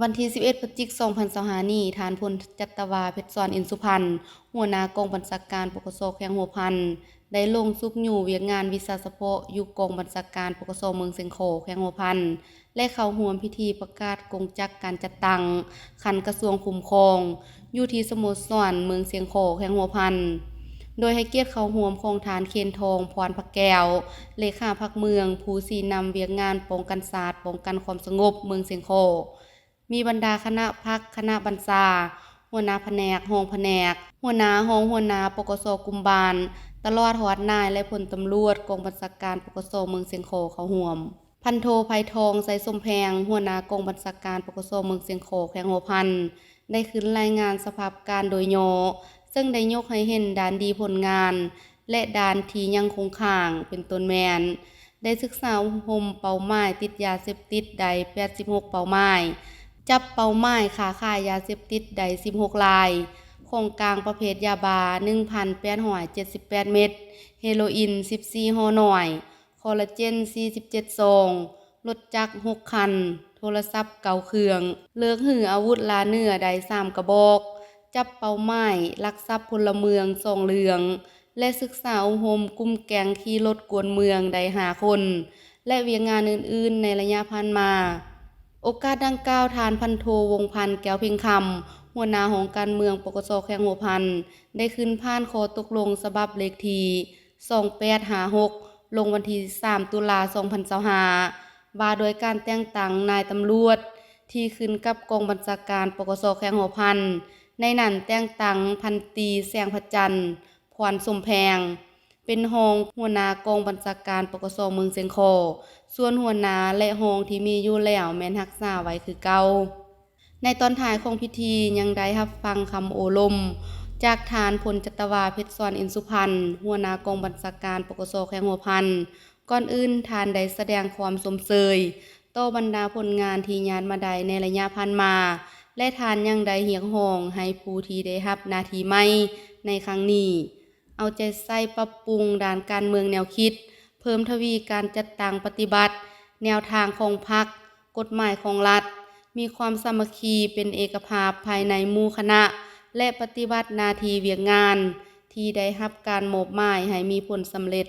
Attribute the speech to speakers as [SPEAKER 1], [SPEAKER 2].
[SPEAKER 1] วันที่11พฤศจิกายน2025นี้ฐานพลจัตวาเพชรสอนอินสุพรรณหัวหน้ากองบัญชาการปกสแขวงหัวพันได้ลงซุกอยู่เวียกงานวิชาเฉพาะอยู่กองบัญชาการปกสเมืองเสียงโขแขวงหัวพันและเข้าร่วมพิธีประกาศกงจักการจัดตั้งคันกระทรวงคุ้มครองอยู่ที่สโมสรเมืองเสียงโขแขวงหัวพันโดยให้เกียรติเข้าร่วมของฐานเคนทองพรพระแก้วเลขาพรรคเมืองผู้สีนำเวียกงานป้องกันศาสตร์ป้องกันความสงบเมืองเสียงโขมีบรรดาคณะพักคณะบรรษาหัวหน้าแผนกรองแผนกหัวหน้าห้องหัวหน้าปกสกุมบาลตลอดหอดนายและพลตำรวจกองบัญชาการปกสเมืองเสียงโขเข้าร่วมพันโทไพทองใสสมแพงหัวหน้ากองบัญชาการปกสเมืองเสียงโขแขวงหัวพันได้ขึ้นรายงานสภาพการโดยย่อซึ่งได้ยกให้เห็นด้านดีผลงานและด้านที่ยังคงค้างเป็นต้นแมนได้ศึกษาห่มเป้าหมายติดยาเสพติดได้86เป้าหมายจับเป้าหมายค้าขายยาเสพติดได้16รายของกลางประเภทยาบา 1,878 เม็ดเฮโรอีน14ห่อหน่อยคอลลาเจน47ซองรถจักร6คันโทรศัพท์9เครื่องเลิกหืออาวุธลาเนื้อได้3กระบอกจับเป้าหมายลักทรัพย์พลเมือง2เรืองและศึกษาอบรมกลุ่มแก๊งขี่รถกวนเมืองได้5คนและเวียงงานอื่นๆในระยะผ่านมาโอกาสดังกล่าวทานพันโทวงพันธ์แก้วเพ็งคำหัวหน้าของการเมืองปกสแขวงหัวพันได้ขึ้นผ่านข้อตกลงฉบับเลขที่2856ลงวันที่3ตุลา2025ว่าโดยการแต่งตั้งนายตำรวจที่ขึ้นกับกองบัญชาการปกสแขวงหัวพันในนั้นแต่งตั้งพันตรีแสงพระจันทร์พรสมแพงเป็นรองหัวหน้ากองบัญชาการปกสเมืองเสียงโขส่วนหัวหน้าและรองที่มีอยู่แล้วแม่นรักษาไว้คือเก่าในตอนท้ายของพิธียังได้รับฟังคำโอลมจากฐานพลจัตวาเพชรสอนอินสุพรรณหัวหน้ากองบัญชาการปกสแขวงหัวพันก่อนอื่นทานได้แสดงความสมเสยต่อบรรดาผลงานที่ญาติมาได้ในระยะผ่านมาและทานยังได้เรียกร้องให้ผู้ที่ได้รับหน้าที่ใหม่ในครั้งนี้เอาใจใส่ปรับปรุงด้านการเมืองแนวคิดเพิ่มทวีการจัดตั้งปฏิบัติแนวทางของพรรคกฎหมายของรัฐมีความสามัคคีเป็นเอกภาพภายในหมู่คณะและปฏิบัติหน้าที่เวียกงานที่ได้รับการมอบหมายให้มีผลสำเร็จ